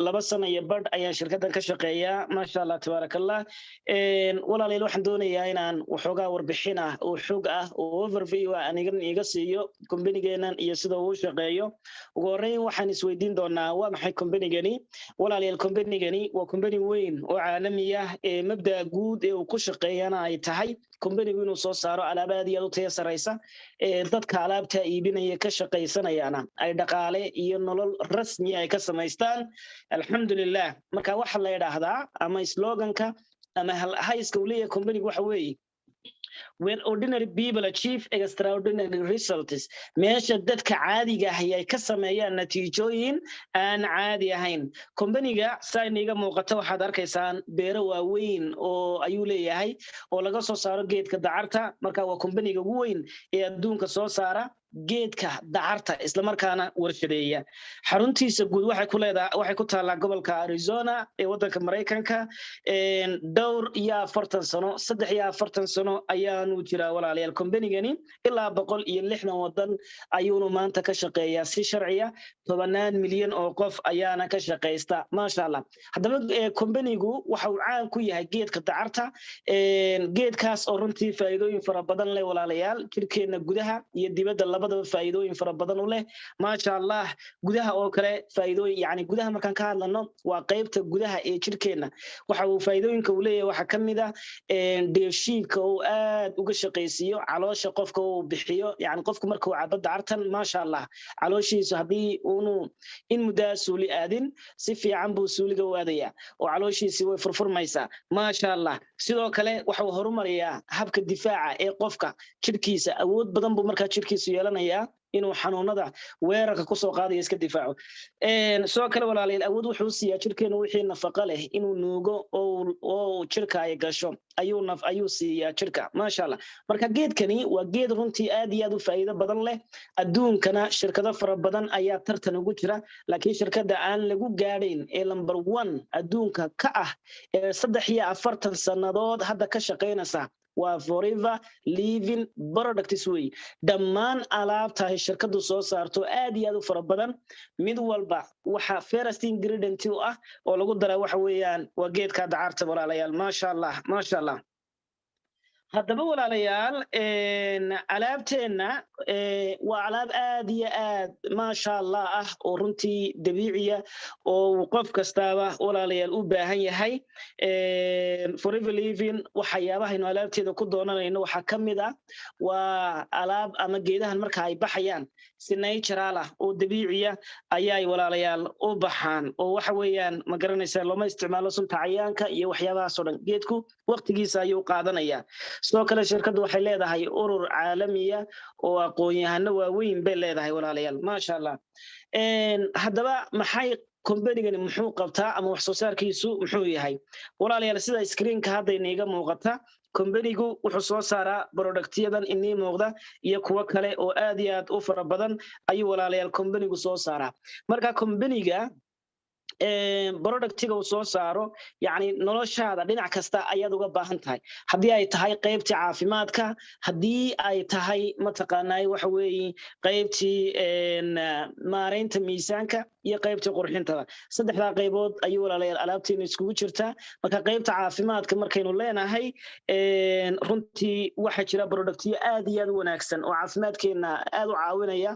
laba sano iyo badh ayaan shirkaddan ka shaqeeyaa maasha allah tabaaraka allah walaalayaal waxaan doonayaa inaan waxoogaa warbixin ah oo xog ah oo overview ah anigan iga siiyo kombanigeenan iyo sida uu u shaqeeyo ugu horreyn waxaan isweydiin doonaa waa maxay kombanigani walaalayaal kombanigani waa kombani weyn oo caalami ah mabda'a guud ee uu ku shaqeeyana ay tahay kombanigu inuu soo saaro alaab aad iyo aad u tayo sareysa dadka alaabta iibinaya ka shaqaysanayana ay dhaqaale iyo nolol rasmi ay ka samaystaan alxamdulilah marka waxa la yidhaahdaa ama sloganka ama hayska uu leeyahay kombanigu waxa weeye when ordinary people achieve extraordinary results meesha dadka caadiga ah ay ka sameeyaan natiijooyin aan caadi ahayn kombaniga sayniga muuqata waxaad arkaysaan beero waaweyn oo ayuu leeyahay oo laga soo saaro geedka dacarta marka waa kombaniga ugu weyn ee adduunka soo saara geedka dacarta isla markaana warshadeeya xaruntiisa guud waxay ku taallaa gobolka Arizona ee waddanka Mareykanka dhowr iyo 40 sano 3 sano ayaanu jiraa walaalayaal kombanigani ilaa 160 waddan ayuunu maanta ka shaqeeyaa si sharciya 10 milyan oo qof ayaana ka shaqeysta maasha Allah haddaba kombanigu waxa uu caan ku yahay geedka dacarta geedkaas oo runtii faa'iidooyin fara badan leh walaalayaal jirkeena gudaha iyo dibadda labadaba faa'iidooyin fara badan u leh maasha Allah gudaha oo kale faa'iidooyin yani gudaha markaan ka hadlano waa qaybta gudaha ee jirkeena waxa uu faa'iidooyinka uu leeyahay waxa kamid ah dheefshiidka oo aad uga shaqeysiyo caloosha qofka uu bixiyo yani qofku markuu cabo dacartan maasha Allah calooshiisu hadii uu in muddaa suuli aadin si fiican buu suuliga u aadaya oo calooshiisi way furfurmaysaa maasha Allah sidoo kale waxa uu horumariyaa habka difaaca ee qofka jirkiisa awood badan buu markaa jirkiisu yeelanayaa inuu xanuunada weerarka ku soo qaadayo iska difaaco soo kale walaalayaal awood wuxuu siiyaa jirkeena wixii nafaqo leh inuu nuugo oo jirka ay gasho ayuu siiyaa jirka maasha Allah marka geedkani waa geed runtii aad iyo aad u faa'iido badan leh adduunkana shirkado fara badan ayaa tartan ugu jira laakiin shirkada aan lagu gaadhayn ee number 1 adduunka ka ah ee 43 sanadood hadda ka shaqeynaysa waa forever living products way dhammaan alaabta ay shirkadu soo saarto aad iyo aad u fara badan mid walba waxa first ingredient u ah oo lagu daraa waxa weeyaan waa geedka dacarta walaalayaal maasha Allah haddaba walaalayaal alaabteena waa alaab aad iyo aad maasha Allah ah oo runtii dabiiciya oo qof kastaaba walaalayaal u baahan yahay forever living waxyaabaha inuu alaabteeda ku doonanayno waxa kamid ah waa alaab ama geedahan marka ay baxayaan si natural ah oo dabiiciya ayay walaalayaal u baxaan oo waxa weeyaan ma garanaysaa looma isticmaalo sunta cayaanka iyo waxyaabahaas oo dhan geedku waqtigiisa ayuu qaadanayaa sidoo kale shirkadu waxay leedahay urur caalamiya oo aqoon-yahano waaweyn bay leedahay walaalayaal maasha Allah haddaba maxay kombanigani muxuu qabtaa ama wax soo saarkiisu muxuu yahay walaalayaal sida screenka hadda inaga muuqata kombanigu wuxuu soo saaraa productyadan inii muuqda iyo kuwa kale oo aad iyo aad u fara badan ayuu walaalayaal kombanigu soo saaraa marka kombaniga productiga uu soo saaro yani noloshaada dhinac kasta ayaad uga baahan tahay haddii ay tahay qaybtii caafimaadka haddii ay tahay mataqaanaa waxa weeye qaybtii maareynta miisaanka iyo qaybtii qurxintada saddexdaa qaybood ayuu walaalayaal alaabteenu iskugu jirtaa marka qaybta caafimaadka markaynu leenahay runtii waxa jira productyo aad iyo aad u wanaagsan oo caafimaadkeena aad u caawinaya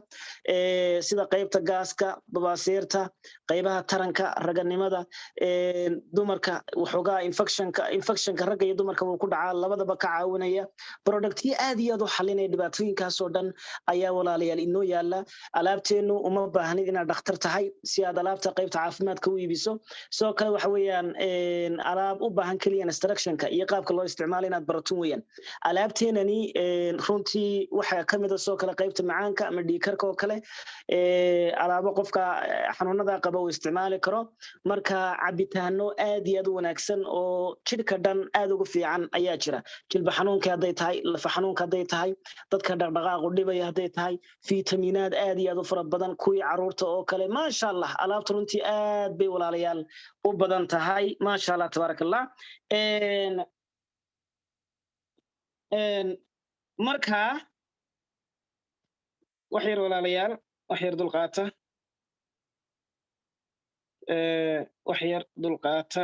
sida qaybta gaaska babaasiirta qaybaha taranka raganimada dumarka waxoogaa infectionka ragga iyo dumarka uu ku dhacaa labadaba ka caawinaya productyo aad iyo aad u xalinaya dhibaatooyinkaas oo dhan ayaa walaalayaal inoo yaala alaabteenu uma baahnid inaad dhakhtar tahay si aad alaabta qaybta caafimaadka u iibiso sidoo kale waxa weeyaan alaab u baahan keliya instructionka iyo qaabka loo isticmaalo inaad barato weeyaan alaabteenani runtii waxa kamid ah sidoo kale qaybta macaanka ama dhiigkarka oo kale alaabo qofka xanuunada qaba uu isticmaali karo marka cabitaano aad iyo aad u wanaagsan oo jirka dhan aad ugu fiican ayaa jira jilba xanuunka haday tahay lafa xanuunka haday tahay dadka dhaqdhaqaaq u dhibaya haday tahay fiitamiinaad aad iyo aad u fara badan kuwii caruurta oo kale maasha Allah alaabta runtii aad bay walaalayaal u badan tahay maasha Allah tabarakallah marka wax yar walaalayaal wax yar dulqaata wax yar dulqaata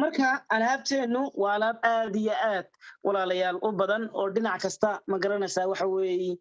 marka alaabteenu waa alaab aad iyo aad walaalayaal u badan oo dhinac kasta ma garanaysaa waxa weeye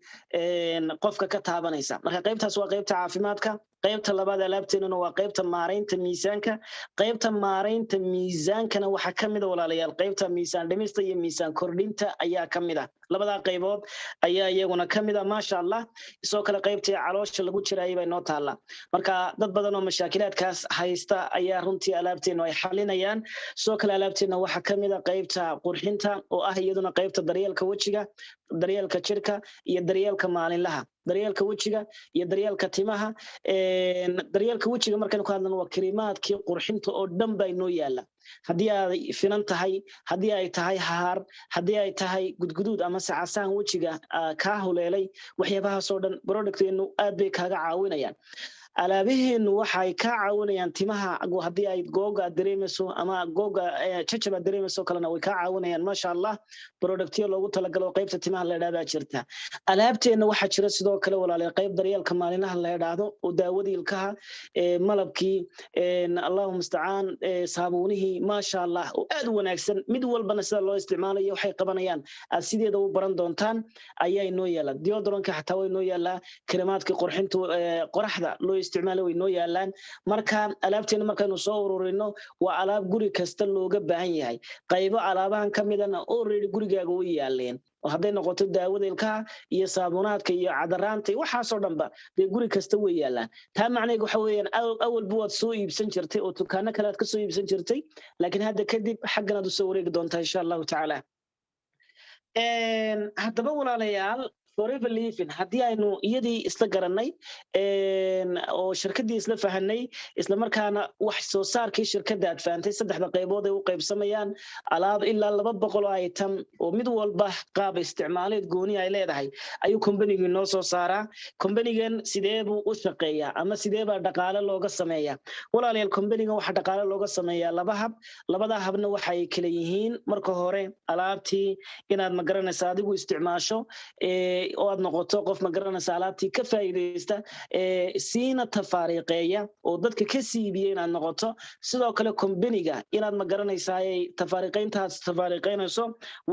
qofka ka taabanaysa marka qaybtaas waa qaybta caafimaadka qaybta labaad alaabteenuna waa qaybta maaraynta miisaanka qaybta maaraynta miisaankana waxa ka mid ah walaalayaal qaybta miisaan dhimista iyo miisaan kordhinta ayaa ka mid ah labada qaybood ayaa iyaguna ka mid ah maasha Allah isoo kale qaybtii caloosha lagu jirayay bay noo taala marka dad badan oo mashaakilaadkaas haysta ayaa runtii alaabteenu ay xalinayaan soo kale alaabteena waxa ka mid ah qaybta qurxinta oo ah iyaduna qaybta daryeelka wajiga daryeelka jirka iyo daryeelka maalinlaha daryeelka wajiga iyo daryeelka timaha daryeelka wajiga markaan ku hadlano waa kariimaadkii qurxinta oo dhan bay noo yaala haddii ay finan tahay haddii ay tahay haar haddii ay tahay gudguduud ama sacasaan wajiga ka huleelay waxyaabahaas oo dhan producteennu aad bay kaaga caawinayaan alaabaheenu waxay ka caawinayaan timaha haddii ay googa dareemayso ama googa jajaba dareemayso kalena way ka caawinayaan maasha Allah productyo loogu talagalo qaybta timaha la yiraahdo jirta alaabteena waxa jira sidoo kale walaalayaal qayb daryeelka maalinlaha la yiraahdo oo daawadii ilkaha malabkii Allahu musta'an saabuunihi maasha Allah oo aad wanaagsan mid walbana sida loo isticmaalayo waxay qabanayaan aad sideeda u baran doontaan ayay noo yeelan deodorant-ka xataa way noo yeelaa kariimaadka qurxinta qoraxda loo isticmaalo way noo yaalaan marka alaabteena markaanu soo ururino waa alaab guri kasta looga baahan yahay qaybo alaabahan kamidana already gurigaaga way yaaleen oo haday noqoto daawada ilkaha iyo saabuunaadka iyo cadaraanta waxa soo dhanba guri kasta way yaalaan taa macnaheedu waxa weeyaan awal buad soo iibsan jirtay oo dukaano kale aad ka soo iibsan jirtay laakiin hadda kadib xaggana u soo wareegi doontaa insha Allah ta'ala haddaba walaalayaal forever living haddii aynu iyadii isla garanay oo shirkadii isla fahanay isla markaana wax soo saarkii shirkadda aad fahantay saddexda qaybood ay u qaybsamayaan alaab ilaa 200 item oo mid walba qaab isticmaaleed gooni ay leedahay ayuu company-gu noo soo saaraa company-gan sidee buu u shaqeeyaa ama sidee baa dhaqaale looga sameeyaa walaalayaal company-ga waxa dhaqaale looga sameeyaa labada habna waxay kala yihiin marka hore alaabtii inaad ma garanaysaa adigu isticmaasho oo aad noqoto qof ma garanaysa alaabtii ka faa'iideysta siina tafaariiqeeya oo dadka ka siibiya inaad noqoto sidoo kale company-ga inaad ma garanaysaa tafaariiqeyntaas tafaariiqeynayso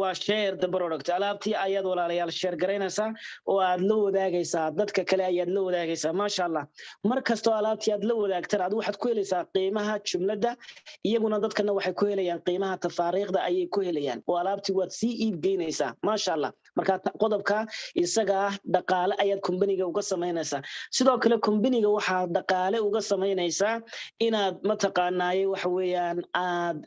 waa share the product alaabtii ayaad walaalayaal share garaynaysaa oo aad la wadaagaysaa dadka kale ayaad la wadaagaysaa maasha Allah markastoo alaabtii aad la wadaagtaan aad waxaad ku helaysaa qiimaha jumlada iyaguna dadkana waxay ku helayaan qiimaha tafaariiqda ayay ku helayaan oo alaabtii waad sii iib geynaysaa maasha Allah marka qodobka isaga dhaqaale ayaad company-ga uga sameynaysaa sidoo kale company-ga waxa dhaqaale uga sameynaysaa inaad ma taqaanaay waxa weeyaan aad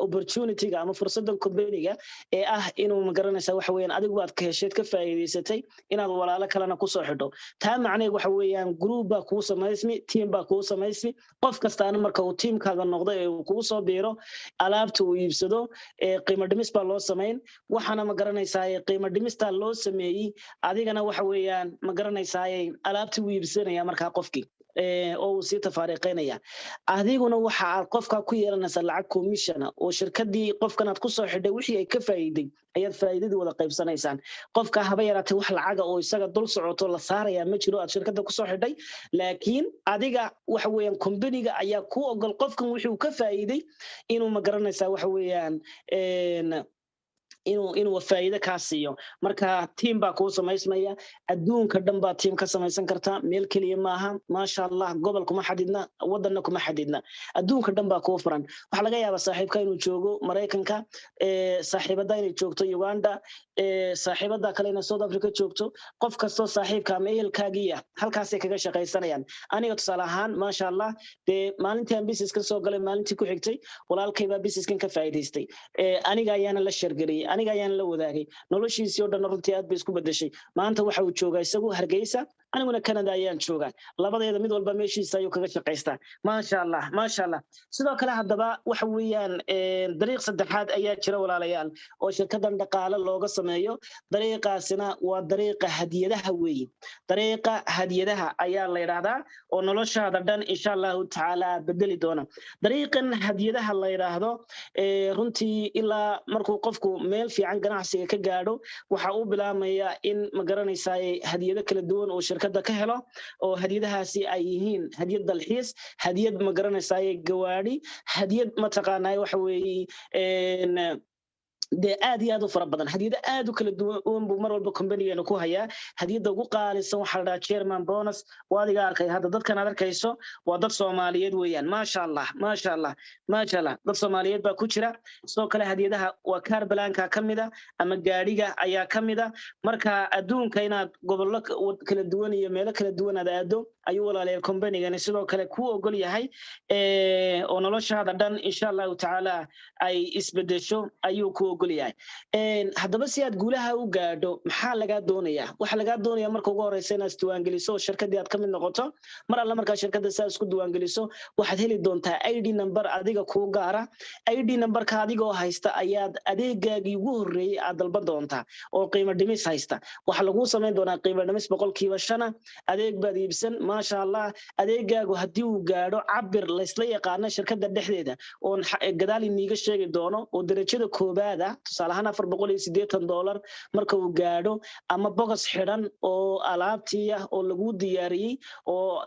opportunity-ga ama fursadda company-ga ee ah inuu ma garanaysaa waxa weeyaan adigu aad ka hesheed ka faa'iideysatay inaad walaalo kalena ku soo xidho taa macnaheedu waxa weeyaan group baa ku sameysmi team baa ku sameysmi qof kastaana marka uu teamkaaga noqdo ee uu ku soo biiro alaabta uu iibsado qiimo dhimis baa loo sameyn waxana ma garanaysaa qiimo dhimista loo sameeyay adigana waxa weeyaan ma garanaysaa alaabtii uu iibsanaya marka qofkii oo uu si tafaariiqeynaya adiguna waxa aad qofka ku yeelanaysaa lacag commission oo shirkadii qofkan aad ku soo xidhay wixii ay ka faa'iiday ayaad faa'iidadii wada qaybsanaysaan qofka haba yaraatay wax lacag oo isaga dul socoto la saaraya ma jiro aad shirkadda ku soo xidhay laakiin adiga waxa weeyaan company-ga ayaa ku ogol qofkan wixii uu ka faa'iiday inuu ma garanaysaa waxa weeyaan inuu faa'iido ka siiyo marka team baa ku sameysmaya adduunka dhan baa team ka samaysan karta meel kaliya maaha maasha Allah gobol kuma xadidna wadanna kuma xadidna adduunka dhan baa ku furan waxa laga yaabaa saaxiibka inuu joogo Mareykanka saaxiibada inay joogto Uganda saaxiibada kale inay South Africa joogto qof kasto saaxiibka ama ehelkaagiya halkaas ay kaga shaqaysanayaan aniga tusaale ahaan maasha Allah maalintii aan business ka soo galay maalintii ku xigtay walaalkay baa business-kan ka faa'iideystay aniga ayaana la shargaliyay aniga ayaan la wadaagay noloshiisii oo dhan runtii aad bay isku bedeshay maanta waxa uu joogaa isagu Hargeysa aniguna Canada ayaan joogaa labadeeda mid walba meeshiisa ayuu kaga shaqaystaa maasha Allah sidoo kale haddaba waxa weeyaan dariiq saddexaad ayaa jira walaalayaal oo shirkadan dhaqaale looga sameeyo dariiqaasina waa dariiqa hadiyadaha weeye dariiqa hadiyadaha ayaa la yiraahdaa oo noloshaada dhan insha Allah ta'ala bedeli doona dariiqan hadiyadaha la yiraahdo runtii ilaa markuu qofku meel fiican ganacsiga ka gaadho waxa uu bilaabmaya in ma garanaysaa hadiyado kala duwan oo shirkadda ka helo oo hadiyadahaasi ay yihiin hadiyad dalxiis hadiyad ma garanaysaa gawaadhi hadiyad mataqaanaa waxa weeye dee aad iyo aad u fara badan hadiyada aad u kala duwan buu mar walba companigeena ku hayaa hadiyada ugu qaalisan waxaa la dhahaa chairman bonus waa adiga arkay hadda dadkan aad arkayso waa dad Soomaaliyeed weeyaan maasha Allah dad Soomaaliyeed baa ku jira sidoo kale hadiyadaha waa car blanka kamida ama gaadhiga ayaa kamida marka adduunka inaad gobollo kala duwan iyo meelo kala duwan aad aado ayuu walaalayaal companigeena sidoo kale ku ogol yahay oo noloshaada dhan insha Allah ta'ala ay isbedesho ayuu ku haddaba si aad guulaha u gaadho maxaa lagaa doonayaa waxa lagaa doonayaa marka ugu horeysa inaad isdiiwaangeliso shirkadii aad ka mid noqoto mar alla markaa shirkadda saa isku diiwaangeliso waxaad heli doontaa ID number adiga kuu gaara ID numberka adigoo haysta ayaad adeegaagii ugu horreeyay aad dalban doontaa oo qiimo dhimis haysta waxa lagu samayn doonaa qiimo dhimis 5% adeeg baad iibsan maasha Allah adeegaagu haddii uu gaadho cabir la isla yaqaano shirkadda dhexdeeda oo gadaal iniiga sheegi doono oo darajada koobaad tusaale ahaan $480 marka uu gaadho ama box xiran oo alaabtii ah oo lagu diyaariyay oo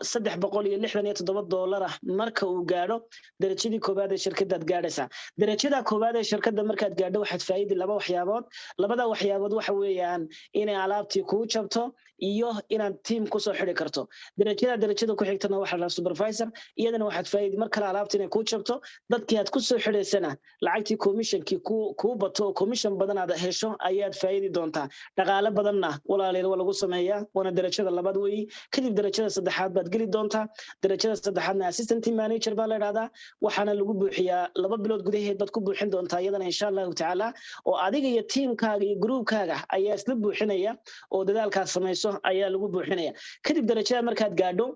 $367 marka uu gaadho darajadii koobaad ee shirkadda gaadhaysa darajada koobaad ee shirkadda markaad gaadho waxaad faa'iido laba waxyaabood waxa weeyaan inay alaabtii ku jabto iyo inaad team ku soo xiri karto darajada ku xigtana waxa la supervisor iyadana waxaad faa'iido mar kale alaabtii inay ku jabto dadkii aad ku soo xireysana lacagtii commissionkii ku bato commission badan aad hesho ayaad faa'iidi doontaa dhaqaale badanna walaalayaal waa lagu sameeyaa wana darajada labaad weey kadib darajada saddexaad baad geli doontaa darajada saddexaadna assistant manager baa la yiraahdaa waxaana lagu buuxiyaa 2 bilood gudaheed baad ku buuxin doontaa iyadana insha Allah ta'ala oo adiga iyo teamkaaga iyo groupkaaga ayaa isla buuxinaya oo dadaalkaas sameeyso ayaa lagu buuxinaya kadib darajada markaad gaadho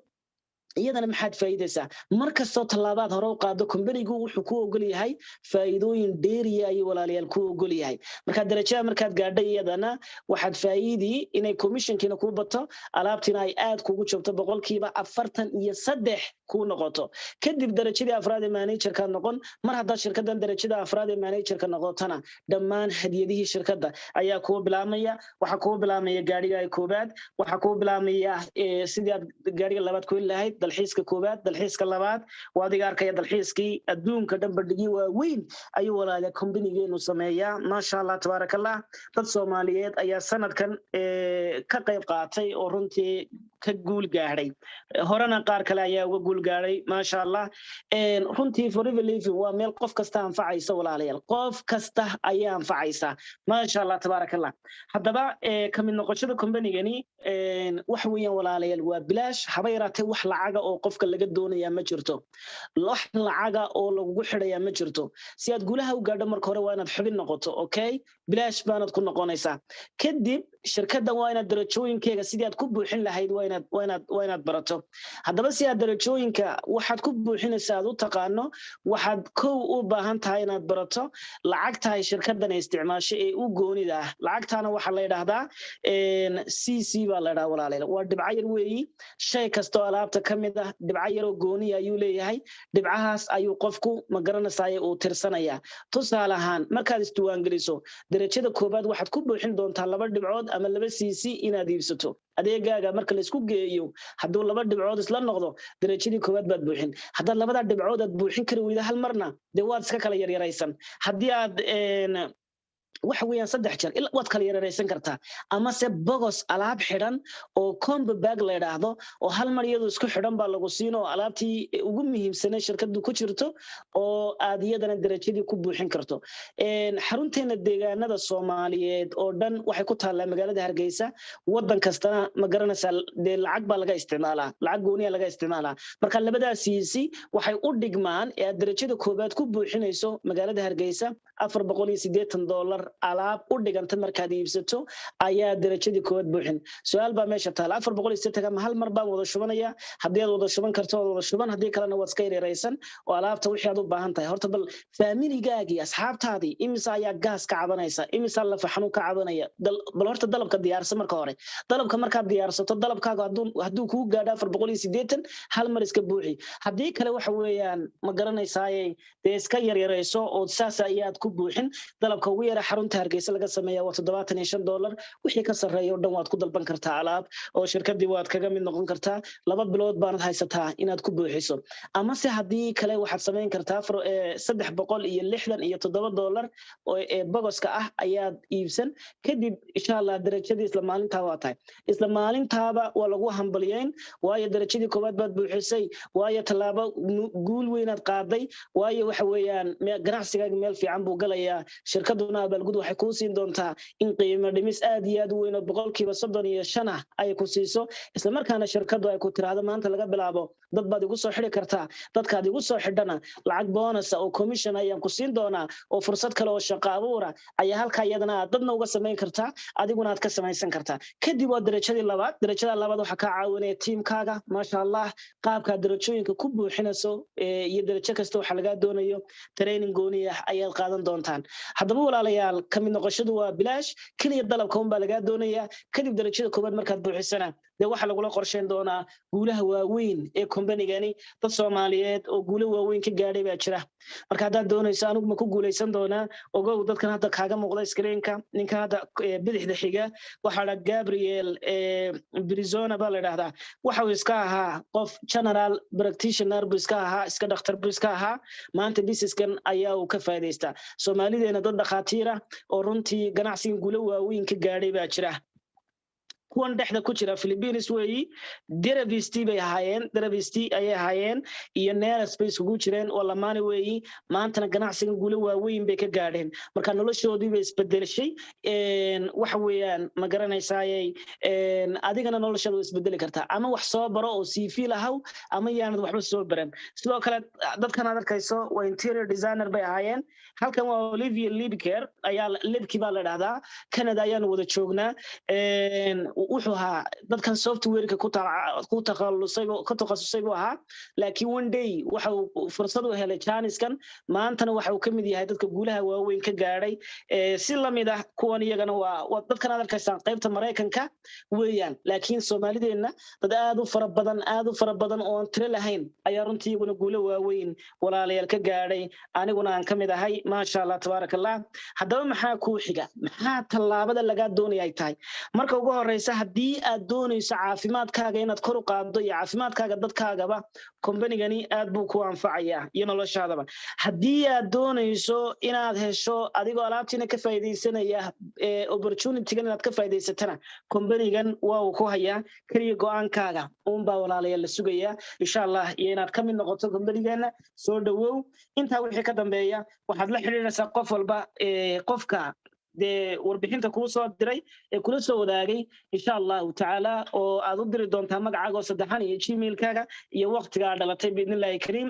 iyadana maxaad faa'iideysaa markastoo talaabaad hore u qaado companigu wuxuu ku ogol yahay faa'iidooyin dheeriya ay walaalayaal ku ogol yahay marka darajada markaad gaadhay iyadana waxaad faa'iidi inay commissionkiina ku bato alaabtina ay aad kugu jabto 43% ku noqoto kadib darajadii afraad ee managerka noqon mar hadda shirkaddan darajada afraad ee managerka noqotana dhammaan hadiyadihii shirkadda ayaa ku bilaabmaya waxa ku bilaabmaya gaadhiga ay koobaad waxa ku bilaabmaya sidii aad gaadhiga labaad ku lahayd dalxiiska koobaad dalxiiska labaad waa adiga arkaya dalxiiskii adduunka dhan bandhigii waa weyn ayuu walaalayaal companigeenu sameeyaa maasha Allah tabarakallah dad Soomaaliyeed ayaa sanadkan ka qayb qaatay oo runtii ka guul gaadhay horena qaar kale ayaa uga guul gaadhay maasha Allah runtii forever living waa meel qof kasta anfacaysa walaalayaal qof kasta ayaa anfacaysa maasha Allah tabarakallah haddaba ka mid noqoshada companigeeni wax weeyaan walaalayaal waa bilaash haba yaraatee wax lacaga oo qofka laga doonaya ma jirto wax lacaga oo lagu xidhaya ma jirto si aad guulaha u gaadho marka hore waa inaad xubin noqoto okay bilaash baanad ku noqonaysaa kadib shirkaddan waa inaad darajooyinkeega sidii aad ku buuxin lahayd waa inaad barato haddaba si aad darajooyinka waxaad ku buuxinaysaa aad u taqaano waxaad kow u baahan tahay inaad barato lacagta ay shirkaddan isticmaasho ee u goonida ah lacagtaana waxaa la yidhaahdaa CC baa la yidhaha walaalayaal waa dhibco yar weeyi shay kastoo alaabta ka mid ah dhibco yaroo gooniya ayuu leeyahay dhibcahaas ayuu qofku ma garanaysaa uu tirsanaya tusaale ahaan markaad isdiiwaangeliso darajada koobaad waxaad ku buuxin doontaa 2 dhibcood ama 2 CC inaad iibsato adeegaaga marka la isku geeyo hadduu 2 dhibcood isla noqdo darajadii koobaad baad buuxin haddaad 2 dhibcood aad buuxin kari weydo hal marna dee waad iska kala yaryaraysan haddii aad waxa weeyaan 3 jeer ilaa waad kala yaraysan kartaa ama se box alaab xiran oo combo bag la yiraahdo oo hal mar iyadu isku xiran baa lagu siino alaabtii ugu muhiimsanay shirkadu ku jirto oo aad iyadana darajadii ku buuxin karto xarunteena deegaanada Soomaaliyeed oo dhan waxay ku taallaa magaalada Hargeysa wadan kastana ma garanaysaa lacag baa laga isticmaalaa lacag gooniya laga isticmaalaa marka labadaasiisi waxay u dhigmaan ee darajada koobaad ku buuxinayso magaalada Hargeysa $480 alaab u dhiganta markaad iibsato ayaa darajadii koobaad buuxin su'aal baa meesha taala 480 ma hal mar baa wada shubanaya haddii aad wada shuban karto wada shuban haddii kalena waad iska yaraysan oo alaabta wixii aad u baahan tahay horta bal familigaagi asxaabtaadii imisa ayaa gaas ka cabanaysa imisa la faxanu ka cabanaya bal horta dalabka diyaarsan marka hore dalabka markaad diyaarsato dalabkaaga hadduu kugu gaadho 480 hal mar iska buuxi haddii kale waxa weeyaan ma garanaysaa dee iska yaryarayso oo saas ayaad ku buuxin dalabka ugu yara xarunta Hargeysa laga sameeyaa waa $75 wixii ka sarreeyo dhan waad ku dalban kartaa alaab oo shirkadii waad kaga mid noqon kartaa 2 bilood baad haysataa inaad ku buuxiso ama se hadii kale waxaad sameyn kartaa $367 oo bogoska ah ayaad iibsan kadib insha Allah darajadii isla maalinta waa tahay isla maalintaaba waa lagu hambaliyeen waayo darajadii koobaad baad buuxisay waayo talaabo guul weyn aad qaaday waayo waxa weeyaan ganacsigaaga meel fiican buu galayaa shirkaduna abaalgud waxay ku siin doontaa in qiimo dhimis aad iyo aad u weyn oo 35% ah ay ku siiso isla markaana shirkadu ay ku tiraahdo maanta laga bilaabo dad baad igu soo xiri kartaa dadkaad igu soo xidhana lacag bonus oo commission ayaan ku siin doonaa oo fursad kale oo shaqo abuura ayaa halka iyadana dadna uga sameyn kartaa adiguna aad ka samaysan kartaa kadib waa darajada labaad waxa ka caawinaya teamkaaga ma sha Allah qaabka darajooyinka ku buuxinayso iyo darajo kasta waxa laga doonayo training gooni ah ayaad qaadan doontaan haddaba walaalayaal kamid noqoshadu waa bilaash kaliya dalabka un baa laga doonayaa kadib darajada koobaad markaad buuxisana waxa lagula qorsheyn doonaa guulaha waaweyn ee kombanigani dad Soomaaliyeed oo guulo waaweyn ka gaadhay baa jira marka hadaad doonayso anigu ma ku guuleysan doonaa ogow dadkan hadda kaaga muuqda screenka ninka hadda bidixda xiga waxa la Gabriel Brizona baa la yiraahdaa waxa uu iska ahaa qof general practitioner buu iska ahaa iska dhakhtar buu iska ahaa maanta businesskan ayaa uu ka faa'iideystaa Soomaalideena dad dhakhaatiir ah oo runtii ganacsiga guulo waaweyn ka gaadhay baa jira kuwan dhexda ku jira Philippines weeyi deravisti bay hayeen iyo neera space ugu jireen oo lamaane weeyi maantana ganacsiga guulo waaweyn bay ka gaadheen marka noloshoodii bay isbedelashay waxa weeyaan ma garanaysay adigana noloshaada way isbedeli kartaa ama wax soo baro oo CV lahaw ama yaanad waxba soo baran sidoo kale dadkan aad arkayso waa interior designer bay hayeen halkan waa Olivia Lidker ayaa Lidki baa la yiraahdaa Canada ayaan wada joognaa wuxuu ahaa dadkan software-ka ku takhasusay buu ahaa laakiin one day waxa uu fursad u helay Jaaniskan maantana waxa uu kamid yahay dadka guulaha waaweyn ka gaadhay si lamid ah kuwan iyagana waa dadkan aad arkaysaan qaybta Mareykanka weeyaan laakiin Soomaalideena dad aad u fara badan oo aan tiro lahayn ayaa runtii iyaguna guulo waaweyn walaalayaal ka gaadhay aniguna aan kamid ahay ma sha Allah tabarakallah haddaba maxaa ku xiga maxaa talaabada laga doonayay tahay marka ugu horeysa haddii aad doonayso caafimaadkaaga inaad kor u qaado iyo caafimaadkaaga dadkaagaba kombanigani aad buu ku anfacayaa iyo noloshaadaba haddii aad doonayso inaad hesho adigoo alaabtiina ka faa'iideysanaya opportunity-gan inaad ka faa'iideysatana kombanigan waa uu ku hayaa kaliya go'aankaaga baa walaalayaal la sugayaa insha Allah iyo inaad ka mid noqoto kombanigeena soo dhawow intaa wixii ka dambeeya waxaad la xiriiraysaa qof walba qofka warbixinta kuu soo diray ee kula soo wadaagay insha Allah ta'ala oo aad u diri doontaa magacaaga oo saddexan iyo gmail-kaaga iyo waqtiga aad dhalatay biidnillaahi kariim